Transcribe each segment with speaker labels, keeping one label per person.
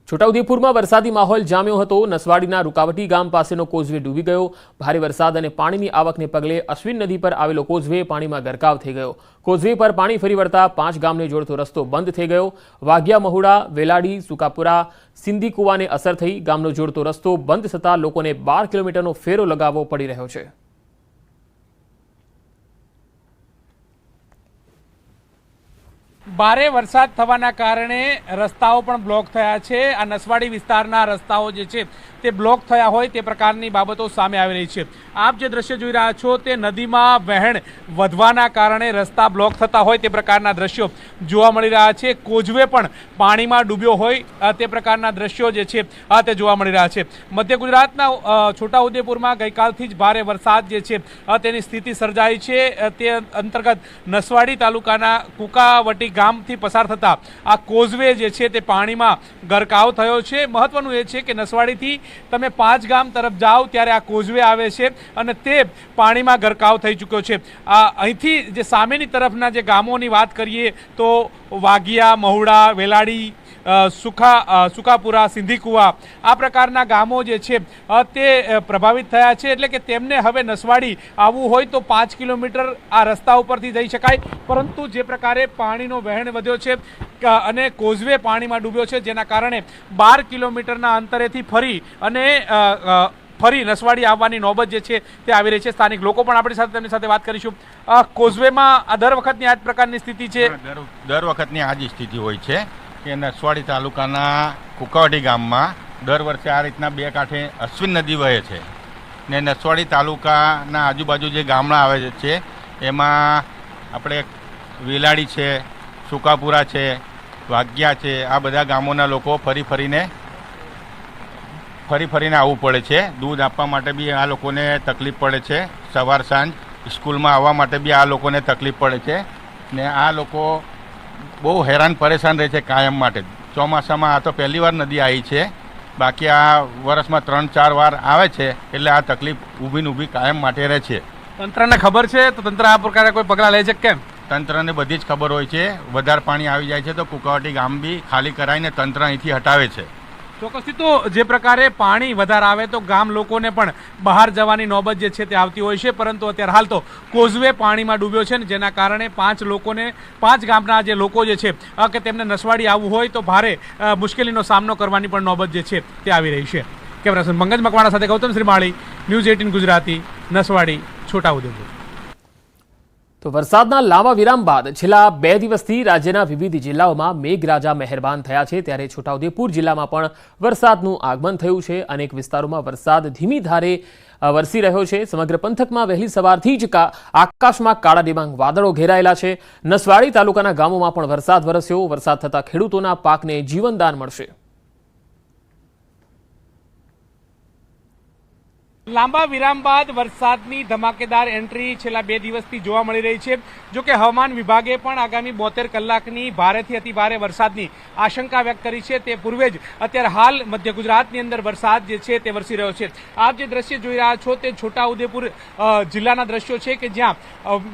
Speaker 1: છોટાઉદેપુરમાં વરસાદી માહોલ જામ્યો હતો। નસવાડીના રૂકાવટી ગામ પાસેનો કોઝવે ડૂબી ગયો। ભારે વરસાદ અને પાણીની આવકને પગલે અશ્વિન નદી પર આવેલો કોઝવે પાણીમાં ગરકાવ થઈ ગયો। કોઝવે પર પાણી ફરી વળતા 5 ગામને જોડતો રસ્તો બંધ થઈ ગયો। વાઘિયા મહુડા, વેલાડી, સુકાપુરા, સિંધી કુવાને અસર થઈ ગામનો જોડતો રસ્તો બંધ થતાં લોકોને 12 કિલોમીટરનો ફેરો લગાવવો પડી રહ્યો છે।
Speaker 2: भारे वरसाद थवाना कारणे रस्ताओ पण ब्लॉक थया छे। आ नसवाड़ी विस्तारना रस्ताओ जे छे ते ब्लॉक थया होय ते प्रकारनी बाबतो सामे आवी रही छे। आप जे दृश्य जोई रह्या छो ते नदीमां वहेण वधवाना कारणे रस्ता ब्लॉक थता होय ते प्रकारना दृश्यो जोवा मळी रह्या छे। कोजवे पण पाणीमां डूब्यो होय ते प्रकारना दृश्यो जे छे ते जोवा मळी रह्या छे। मध्य गुजरातना छोटाउदेपुरमां गईकालथी ज भारे वरसाद जे छे तेनी स्थिति सर्जाई छे। ते अंतर्गत नसवाड़ी तालुकाना कुकावटी गामथी पसार थता आ कोजवे जे छे ते पाणीमां गरकाव थयो छे। महत्वनुं ए छे के नसवाड़ीथी तमे 5 गाम तरफ जाओ त्यारे आ कोजवे आवे छे अने ते पाणीमां गरकाव थई चूक्यो छे। અહીંથી જે સામેની તરફના જે ગામોની વાત કરીએ તો વાઘિયા, મહુડા, વેલાડી, સુકાપુરા, સિંધી કુવા આ પ્રકારના ગામો જે છે તે પ્રભાવિત થયા છે। એટલે કે તેમને હવે નસવાડી આવવું હોય તો 5 કિલોમીટર આ રસ્તા ઉપરથી જઈ શકાય, પરંતુ જે પ્રકારે પાણીનો વહેણ વધ્યો છે અને કોઝવે પાણીમાં ડૂબ્યો છે જેના કારણે 12 કિલોમીટરના અંતરેથી ફરી નસવાડી આવવાની નોબત જે છે તે આવી રહી છે। સ્થાનિક લોકો પણ આપણી સાથે તેમની સાથે વાત કરીશું। કોઝવેમાં આ દર વખતની આ જ પ્રકારની સ્થિતિ છે?
Speaker 3: દર વખતની આ જ સ્થિતિ હોય છે કે નસવાડી તાલુકાના કુકાવટી ગામમાં દર વર્ષે આ રીતના બે કાંઠે અશ્વિન નદી વહે છે ને નસવાડી તાલુકાના આજુબાજુ જે ગામડા આવે છે એમાં આપણે વેલાડી છે, સુકાપુરા છે, વાઘિયા છે, આ બધા ગામોના લોકો ફરી ફરીને આવવું પડે છે। દૂધ આપવા માટે બી આ લોકોને તકલીફ પડે છે, સવાર સાંજ સ્કૂલમાં આવવા માટે બી આ લોકોને તકલીફ પડે છે ને આ લોકો બહુ હેરાન પરેશાન રહે છે કાયમ માટે। ચોમાસામાં આ તો પહેલી વાર નદી આવી છે, બાકી આ વર્ષમાં 3-4 વાર આવે છે એટલે આ તકલીફ ઊભી કાયમ માટે રહે છે।
Speaker 2: તંત્રને ખબર છે તો તંત્ર આ પ્રકારે કોઈ પગલાં લે છે કેમ?
Speaker 3: તંત્રને બધી જ ખબર હોય છે। વધારે પાણી આવી જાય છે તો કુકાવટી ગામ બી ખાલી કરાવીને તંત્ર અહીંથી હટાવે છે।
Speaker 2: ચોક્કસથી તો જે પ્રકારે પાણી વધારે આવે તો ગામ લોકોને પણ બહાર જવાની નોબત જે છે તે આવતી હોય છે, પરંતુ અત્યારે હાલ તો કોઝવે પાણીમાં ડૂબ્યો છે ને જેના કારણે 5 ગામના જે લોકો જે છે કે તેમને નસવાડી આવવું હોય તો ભારે મુશ્કેલીનો સામનો કરવાની પણ નોબત જે છે તે આવી રહી છે। કેમેરા પર્સન પંકજ મકવાણા સાથે ગૌતમ શ્રીમાળી, ન્યૂઝ 18 ગુજરાતી, નસવાડી, છોટાઉદેપુર।
Speaker 1: તો વરસાદના લાંબા વિરામ બાદ છેલ્લા 2 દિવસથી રાજ્યના વિવિધ જિલ્લાઓમાં મેઘરાજા મહેરબાન થયા છે, ત્યારે છોટાઉદેપુર જિલ્લામાં પણ વરસાદનું આગમન થયું છે। અનેક વિસ્તારોમાં વરસાદ ધીમી ધારે વરસી રહ્યો છે। સમગ્ર પંથકમાં વહેલી સવારથી જ આકાશમાં કાળા ડિબાંગ વાદળો ઘેરાયેલા છે। નસવાડી તાલુકાના ગામોમાં પણ વરસાદ વરસ્યો। વરસાદ થતાં ખેડૂતોના પાકને જીવનદાન મળશે।
Speaker 2: લાંબા વિરામ બાદ વરસાદની ધમાકેદાર એન્ટ્રી છેલ્લા 2 દિવસથી જોવા મળી રહી છે। જો કે હવામાન વિભાગે પણ આગામી 72 કલાકની ભારેથી અતિ ભારે વરસાદની આશંકા વ્યક્ત કરી છે। તે પૂર્વે જ અત્યારે હાલ મધ્ય ગુજરાતની અંદર વરસાદ જે છે તે વરસી રહ્યો છે। આપ જે દ્રશ્ય જોઈ રહ્યા છો તે છોટાઉદેપુર જિલ્લાના દ્રશ્યો છે કે જ્યાં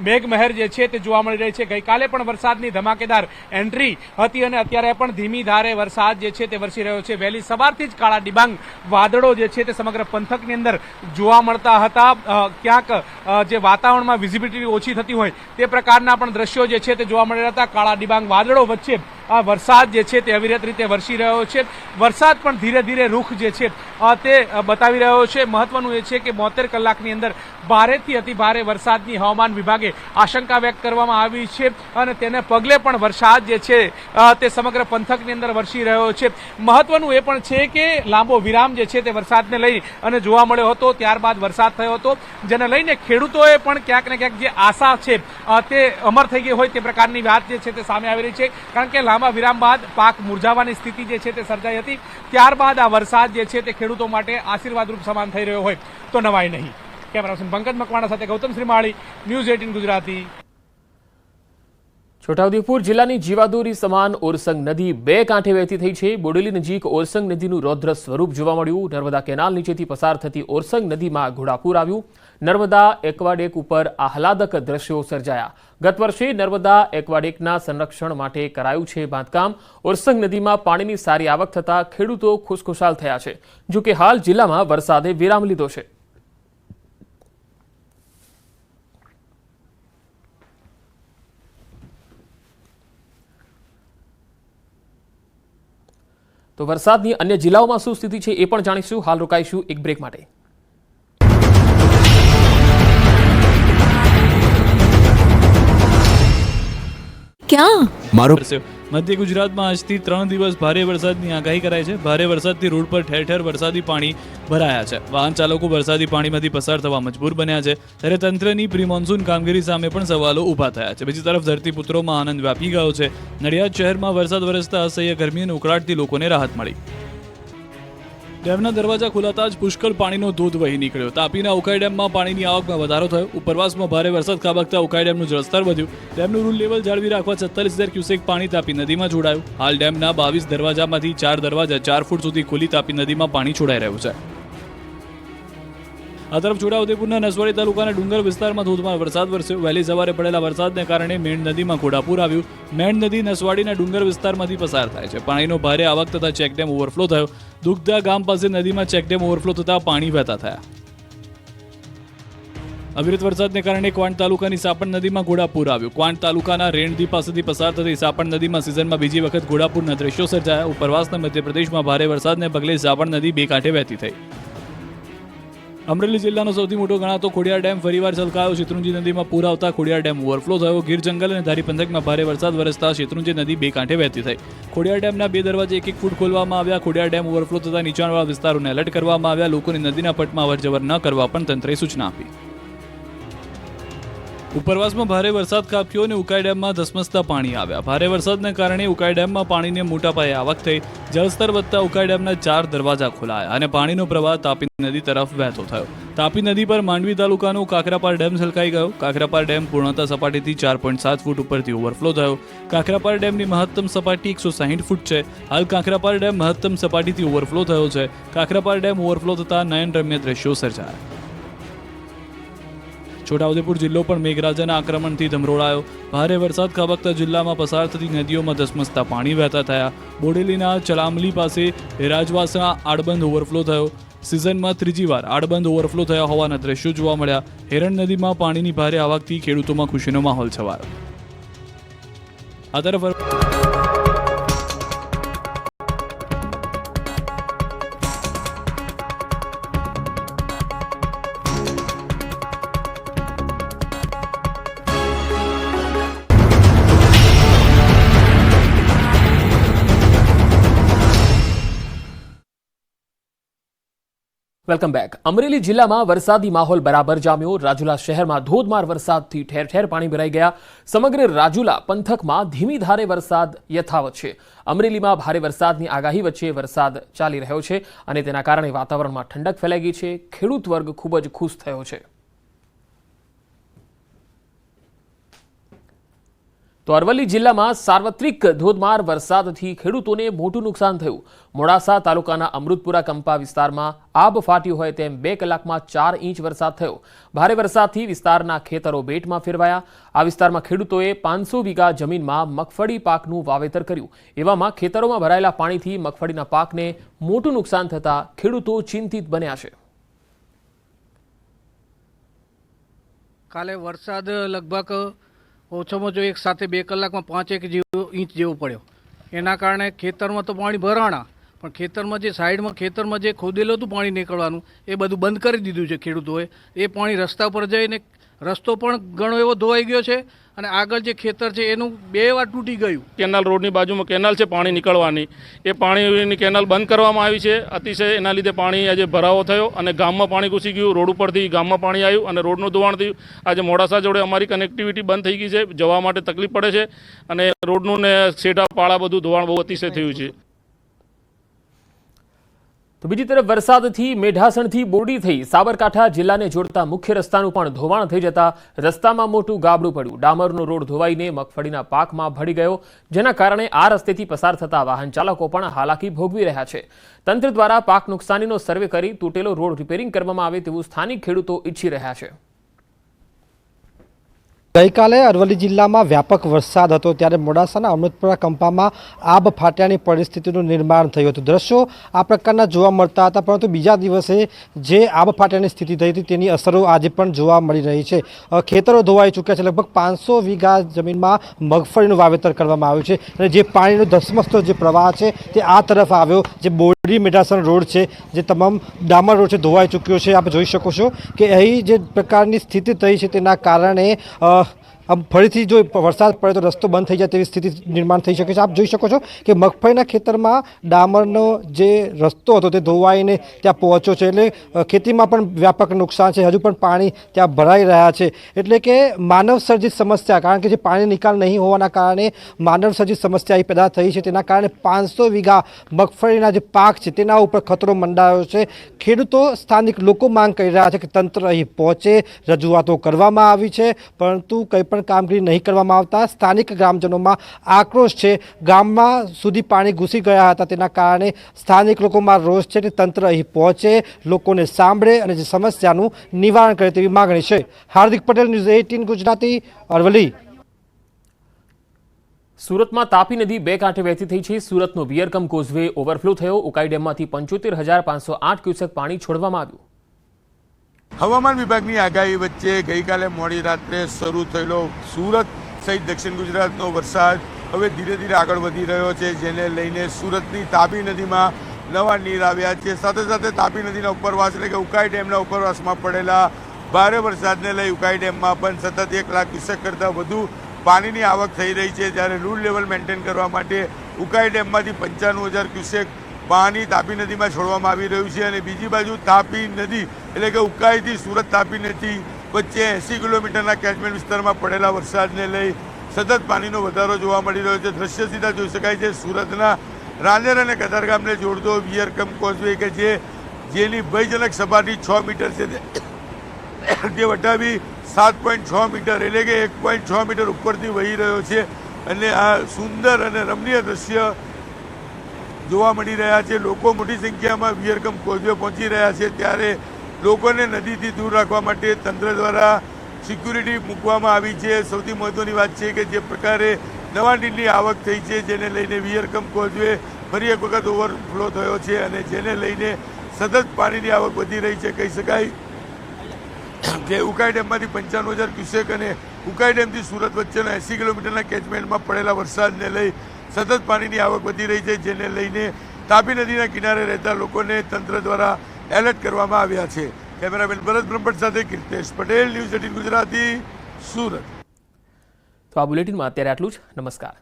Speaker 2: મેઘમહેર જે છે તે જોવા મળી રહી છે। ગઈકાલે પણ વરસાદની ધમાકેદાર એન્ટ્રી હતી અને અત્યારે પણ ધીમી ધારે વરસાદ જે છે તે વરસી રહ્યો છે। વહેલી સવારથી જ કાળા ડિબાંગ વાદળો જે છે તે સમગ્ર પંથકની અંદર જોવા મળતા હતા। ક્યાંક જે વાતાવરણમાં વિઝિબિલિટી ઓછી થતી હોય તે પ્રકારના પણ દ્રશ્યો જે છે તે જોવા મળી રહ્યા હતા। કાળા ડિબાંગ વાદળો વચ્ચે આ વરસાદ જે છે તે અવિરત રીતે વરસી રહ્યો છે। વરસાદ પણ ધીરે ધીરે રૂખ જે છે તે બતાવી રહ્યો છે। મહત્વનું એ છે કે 72 કલાકની અંદર ભારેથી અતિ ભારે વરસાદની હવામાન વિભાગે આશંકા વ્યક્ત કરવામાં આવી છે અને તેને પગલે પણ વરસાદ જે છે તે સમગ્ર પંથકની અંદર વરસી રહ્યો છે। મહત્વનું એ પણ છે કે લાંબો વિરામ જે છે તે વરસાદને લઈ અને જોવા મળ્યો હતો, ત્યારબાદ વરસાદ થયો હતો, જેને લઈને ખેડૂતોએ પણ ક્યાંક ને ક્યાંક જે આશા છે તે અમર થઈ ગઈ હોય તે પ્રકારની વાત જે છે તે સામે આવી રહી છે। કારણ કે લાંબા વિરામ બાદ પાક મુરઝાવાની સ્થિતિ જે છે તે સર્જાઈ હતી, ત્યારબાદ આ વરસાદ જે છે તે ખેડૂતો માટે આશીર્વાદરૂપ સમાન થઈ રહ્યો હોય તો નવાઈ નહીં। કેમેરા પર્સન પંકજ મકવાણા સાથે ગૌતમ શ્રીમાળી, ન્યૂઝ 18 ગુજરાતી।
Speaker 1: છોટાઉદેપુર જિલ્લાની જીવાદોરી સમાન ઓરસંગ નદી બે કાંઠે વહેતી થઈ છે. બોડેલી નજીક ઓરસંગ નદીનું રૌદ્ર સ્વરૂપ જોવા મળ્યું. નર્મદા કેનાલ નીચેથી પસાર થતી ઓરસંગ નદીમાં ઘોડાપૂર આવ્યું. નર્મદા એક્વાડેક ઉપર આહલાદક દ્રશ્યો સર્જાયા. ગત વર્ષે નર્મદા એક્વાડેકના સંરક્ષણ માટે કરાયું છે બાંધકામ. ઓરસંગ નદીમાં પાણીની સારી આવક થતાં ખેડૂતો ખુશખુશાલ થયા છે. જોકે હાલ જિલ્લામાં વરસાદે વિરામ લીધો છે. તો વરસાદની અન્ય જિલ્લાઓમાં શું સ્થિતિ છે એ પણ જાણીશું. હાલ રોકાઈશું એક બ્રેક માટે.
Speaker 4: ક્યાં
Speaker 5: મારો
Speaker 6: મધ્ય ગુજરાતમાં આજથી 3 દિવસ ભારે વરસાદની આગાહી કરાઈ છે. ભારે વરસાદથી રોડ પર ઠેર ઠેર વરસાદી પાણી ભરાયા છે. વાહન ચાલકો વરસાદી પાણીમાંથી પસાર થવા મજબૂર બન્યા છે. ત્યારે તંત્રની પ્રી મોન્સૂન કામગીરી સામે પણ સવાલો ઊભા થયા છે. બીજી તરફ ધરતીપુત્રોમાં આનંદ વ્યાપી ગયો છે. નડિયાદ શહેરમાં વરસાદ વરસતા અસહ્ય ગરમી અને ઉકળાટથી લોકોને રાહત મળી. ડેમના દરવાજા ખુલાતા જ પુષ્કળ પાણીનો ધોધ વહી નીકળ્યો. તાપીના ઉકાઈ ડેમમાં પાણીની આવકમાં વધારો થયો. ઉપરવાસમાં ભારે વરસાદ ખાબકતા ઉકાઈ ડેમનું જળસ્તર વધ્યું. ડેમનું રૂલ લેવલ જાળવી રાખવા 46,000 ક્યુસેક પાણી તાપી નદીમાં જોડાયું. હાલ ડેમના 22 દરવાજામાંથી 4 દરવાજા 4 ફૂટ સુધી ખુલી તાપી નદીમાં પાણી છોડાઈ રહ્યું છે. આ તરફ છોટાઉદેપુરના નસવાડી તાલુકાના ડુંગર વિસ્તારમાં ધોધમાર વરસાદ વરસ્યો. વહેલી સવારે પડેલા વરસાદને કારણે મેણ નદીમાં ઘોડાપૂર આવ્યું. મેણ નદી નસવાડીના ડુંગર વિસ્તારમાંથી પસાર થાય છે. પાણીનો ભારે આવક થતા ચેકડેમ ઓવરફ્લો થયો. દુગધા ગામ પાસે નદીમાં ચેકડેમ ઓવરફ્લો થતા પાણી વહેતા થયા. અવિરત વરસાદને કારણે ક્વાંટ તાલુકાની સાપણ નદીમાં ઘોડાપૂર આવ્યું. ક્વાંટ તાલુકાના રેણદી પાસેથી પસાર થતી સાપણ નદીમાં સિઝનમાં બીજી વખત ઘોડાપૂરના દ્રશ્યો સર્જાયા. ઉપરવાસના મધ્યપ્રદેશમાં ભારે વરસાદને પગલે સાપણ નદી બે કાંઠે વહેતી થઈ. અમરેલી જિલ્લાનો સૌથી મોટો ગણાતો ખોડિયાર ડેમ ફરીવાર છલકાયો. શેત્રુંજી નદીમાં પૂર આવતા ખોડિયાર ડેમ ઓવરફ્લો થયો. ગીર જંગલ અને ધારી પંથકમાં ભારે વરસાદ વરસતા શેત્રુંજી નદી બે કાંઠે વહેતી થઈ. ખોડિયાર ડેમના 2 દરવાજે 1-1 ફૂટ ખોલવામાં આવ્યા. ખોડિયાર ડેમ ઓવરફ્લો થતા નીચાણવાળા વિસ્તારોને એલર્ટ કરવામાં આવ્યા. લોકોને નદીના પટમાં અવરજવર ન કરવા પણ તંત્રે સૂચના આપી. ઉપરવાસમાં ભારે વરસાદ ખાબક્યો અને ઉકાઈ ડેમમાં ધસમસતા પાણી આવ્યા. ભારે વરસાદને કારણે ઉકાઈ ડેમમાં પાણીને મોટા પાયે આવક થઈ. જળસ્તર વધતા ઉકાઈ ડેમના 4 દરવાજા ખોલાયા અને પાણીનો પ્રવાહ તાપી નદી તરફ વહેતો થયો. તાપી નદી પર માંડવી તાલુકાનો કાકરાપાર ડેમ છલકાઈ ગયો. કાકરાપાર ડેમ પૂર્ણતા સપાટીથી 4.7 ફૂટ ઉપરથી ઓવરફ્લો થયો. કાકરાપાર ડેમની મહત્તમ સપાટી 160 ફૂટ છે. હાલ કાકરાપાર ડેમ મહત્તમ સપાટીથી ઓવરફ્લો થયો છે. કાકરાપાર ડેમ ઓવરફ્લો થતા નયનરમ્ય દ્રશ્યો સર્જાયા. છોટાઉદેપુર જિલ્લો પણ મેઘરાજાના આક્રમણથી ધમરોળાયો. ભારે વરસાદ ખાબકતા જિલ્લામાં પસાર થતી નદીઓમાં ધસમસતા પાણી વહેતા થયા. બોડેલીના ચલામલી પાસે રાજવાસા આડબંધ ઓવરફ્લો થયો. સિઝનમાં ત્રીજી વાર આડબંધ ઓવરફ્લો થયા હોવાના દ્રશ્યો જોવા મળ્યા. હેરણ નદીમાં પાણીની ભારે આવકથી ખેડૂતોમાં ખુશીનો માહોલ છવાયો. આ તરફ
Speaker 1: વેલકમ બેક. અમરેલી જિલ્લામાં વરસાદી માહોલ બરાબર જામ્યો. રાજુલા શહેરમાં ધોધમાર વરસાદથી ઠેર ઠેર પાણી ભરાઈ ગયા. સમગ્ર રાજુલા પંથકમાં ધીમી ધારે વરસાદ યથાવત છે. અમરેલીમાં ભારે વરસાદની આગાહી વચ્ચે વરસાદ ચાલી રહ્યો છે અને તેના કારણે વાતાવરણમાં ઠંડક ફેલાઈ ગઈ છે. ખેડૂત વર્ગ ખૂબ જ ખુશ થયો છે. તો અરવલ્લી જિલ્લામાં સાર્વત્રિક ધોધમાર વરસાદથી ખેડૂતોને મોટું નુકસાન થયું. મોડાસા તાલુકાના અમૃતપુરા કંપા વિસ્તારમાં આબ ફાટ્યું હોય તેમ 2 કલાકમાં 4 ઇંચ વરસાદ થયો. ભારે વરસાદથી વિસ્તારના ખેતરો બેટમાં ફેરવાયા. આ વિસ્તારમાં ખેડૂતોએ 500 વીઘા જમીનમાં મગફળી પાકનું વાવેતર કર્યું. એવામાં ખેતરોમાં ભરાયેલા પાણીથી મગફળીના પાકને મોટું નુકસાન થતાં ખેડૂતો ચિંતિત બન્યા છે.
Speaker 7: કાલે વરસાદ લગભગ ઓછામાં ઓછો એક સાથે 2 કલાકમાં 5 ઇંચ જેવો પડ્યો. એના કારણે ખેતરમાં તો પાણી ભરાણા, પણ ખેતરમાં જે સાઈડમાં ખેતરમાં જે ખોદેલું હતું પાણી નીકળવાનું એ બધું બંધ કરી દીધું છે ખેડૂતોએ. એ પાણી રસ્તા પર જઈને રસ્તો પણ ઘણો એવો ધોવાઈ ગયો છે અને આગળ જે ખેતર છે એનું 2 વાર તૂટી ગયું.
Speaker 8: કેનાલ રોડની બાજુમાં કેનાલ છે પાણી નીકળવાની, એ પાણીની કેનાલ બંધ કરવામાં આવી છે. અતિશય એના લીધે પાણી આજે ભરાવો થયો અને ગામમાં પાણી ઘૂસી ગયું. રોડ ઉપરથી ગામમાં પાણી આવ્યું અને રોડનું ધોવાણ થયું. આજે મોડાસા જોડે અમારી કનેક્ટિવિટી બંધ થઈ ગઈ છે, જવા માટે તકલીફ પડે છે અને રોડનું ને સેટા પાળા બધું ધોવાણ બહુ અતિશય થયું છે.
Speaker 1: તો બીજી તરફ વરસાદથી મેઢાસણથી બોરડી થઈ સાબરકાંઠા જિલ્લાને જોડતા મુખ્ય રસ્તાનું પણ ધોવાણ થઈ જતા રસ્તામાં મોટું ગાબડું પડ્યું. ડામરનો રોડ ધોવાઈને મગફળીના પાકમાં ભળી ગયો, જેના કારણે આ રસ્તેથી પસાર થતા વાહન ચાલકો પણ હાલાકી ભોગવી રહ્યા છે. તંત્ર દ્વારા પાક નુકસાનીનો સર્વે કરી તૂટેલો રોડ રિપેરિંગ કરવામાં આવે તેવું સ્થાનિક ખેડૂતો ઈચ્છી રહ્યા છે.
Speaker 5: ગઈકાલે અરવલ્લી જિલ્લામાં વ્યાપક વરસાદ હતો ત્યારે મોડાસાના અમૃતપુરા કંપામાં આબ ફાટ્યાની પરિસ્થિતિનું નિર્માણ થયું હતું. દ્રશ્યો આ પ્રકારના જોવા મળતા હતા, પરંતુ બીજા દિવસે જે આબ ફાટ્યાની સ્થિતિ થઈ હતી તેની અસરો આજે પણ જોવા મળી રહી છે. ખેતરો ધોવાઈ ચૂક્યા છે. લગભગ 500 વીઘા જમીનમાં મગફળીનું વાવેતર કરવામાં આવ્યું છે અને જે પાણીનો ધસમસતો જે પ્રવાહ છે તે આ તરફ આવ્યો. જે બોરડી મેઢાસણ રોડ છે, જે તમામ ડામર રોડ છે, ધોવાઈ ચૂક્યો છે. આપ જોઈ શકો છો કે અહીં જે પ્રકારની સ્થિતિ થઈ છે તેના કારણે ફરીથી જો વરસાદ પડે તો રસ્તો બંધ થઈ જાય તેવી સ્થિતિ નિર્માણ થઈ શકે છે. આપ જોઈ શકો છો કે મગફળીના ખેતરમાં ડામરનો જે રસ્તો હતો તે ધોવાઈને ત્યાં પહોંચ્યો છે, એટલે ખેતીમાં પણ વ્યાપક નુકસાન છે. હજુ પણ પાણી ત્યાં ભરાઈ રહ્યા છે, એટલે કે માનવ સર્જિત સમસ્યા, કારણ કે જે પાણી નિકાલ નહીં હોવાના કારણે માનવ સર્જિત સમસ્યા અહીં પેદા થઈ છે. તેના કારણે 500 વીઘા મગફળીના જે પાક છે તેના ઉપર ખતરો મંડાયો છે. ખેડૂતો, સ્થાનિક લોકો માંગ કરી રહ્યા છે કે તંત્ર અહીં પહોંચે. રજૂઆતો કરવામાં આવી છે, પરંતુ કંઈ પણ કામગીરી નહીં કરવામાં આવતા સ્થાનિક ગ્રામજનોમાં આક્રોશ છે. ગામમાં સુધી પાણી ઘૂસી ગયા હતા, તેના કારણે સ્થાનિક લોકોમાં રોષ છે કે તંત્ર અહીં પહોંચે, લોકોને સાંભળે અને જે સમસ્યાનું નિવારણ કરે તેવી માગણી છે. હાર્દિક પટેલ, ન્યૂઝ 18 ગુજરાતી, અરવલ્લી.
Speaker 1: સુરતમાં તાપી નદી બે કાંઠે વહેતી થઈ છે. સુરતનો વિયરકમ કોઝવે ઓવરફ્લો થયો. ઉકાઈ ડેમમાંથી 75,508 ક્યુસેક પાણી છોડવામાં આવ્યું.
Speaker 3: હવામાન વિભાગની આગાહી વચ્ચે ગઈકાલે મોડી રાત્રે શરૂ થયેલો સુરત સહિત દક્ષિણ ગુજરાતનો વરસાદ હવે ધીરે ધીરે આગળ વધી રહ્યો છે, જેને લઈને સુરતની તાપી નદીમાં નવા નીર આવ્યા છે. સાથે સાથે તાપી નદીના ઉપરવાસ એટલે કે ઉકાઈ ડેમના ઉપરવાસમાં પડેલા ભારે વરસાદને લઈ ઉકાઈ ડેમમાં પણ સતત 1 લાખ ક્યુસેક કરતાં વધુ પાણીની આવક થઈ રહી છે. જ્યારે રૂલ લેવલ મેન્ટેન કરવા માટે ઉકાઈ ડેમમાંથી 95,000 ક્યુસેક પાણી તાપી નદીમાં છોડવામાં આવી રહ્યું છે. અને બીજી બાજુ તાપી નદી એટલે કે ઉકાઈથી સુરત તાપી નદી વચ્ચે 80 કિલોમીટરના કેચમેન્ટ વિસ્તારમાં પડેલા વરસાદને લઈ સતત પાણીનો વધારો જોવા મળી રહ્યો છે. દ્રશ્ય સીધા જોઈ શકાય છે. સુરતના રાંદેર અને કતારગામને જોડતો વિયરકમ કોઝવે કે જેની ભયજનક સપાટી 6 મીટર છે તે વટાવી 7.6 મીટર એટલે કે 1.6 મીટર ઉપરથી વહી રહ્યો છે. અને આ સુંદર અને રમણીય દ્રશ્ય જોવા મળી રહ્યા છે. લોકો મોટી સંખ્યામાં વિયરકમ કોઝવે પહોંચી રહ્યા છે, ત્યારે લોકોને નદીથી દૂર રાખવા માટે તંત્ર દ્વારા સિક્યુરિટી મૂકવામાં આવી છે. સૌથી મહત્વની વાત છે કે જે પ્રકારે નવા નીરની આવક થઈ છે, જેને લઈને વિયરકમ કોઝવે ફરી એક વખત ઓવરફ્લો થયો છે અને જેને લઈને સતત પાણીની આવક વધી રહી છે. કહી શકાય કે ઉકાઈ ડેમમાંથી 95,000 ક્યુસેક અને ઉકાઈ ડેમથી સુરત વચ્ચેના 80 કિલોમીટરના કેચમેન્ટમાં પડેલા વરસાદને લઈ સતત પાણીની આવક વધી રહી છે, જેને લઈને તાપી નદીના કિનારે રહેતા લોકોને તંત્ર દ્વારા એલર્ટ કરવામાં આવ્યા છે. કેમેરામેન ભરત બ્રહ્મભટ્ટ સાથે કીર્તેશ પટેલ, ન્યૂઝ 18 ગુજરાતી, સુરત.
Speaker 1: તો આ બુલેટિનમાં અત્યારે આટલું જ. નમસ્કાર.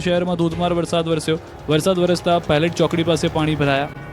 Speaker 6: શહેરમાં ધોધમાર વરસાદ વરસ્યો. વરસાદ વરસતા પાયલટ ચોકડી પાસે પાણી ભરાયા.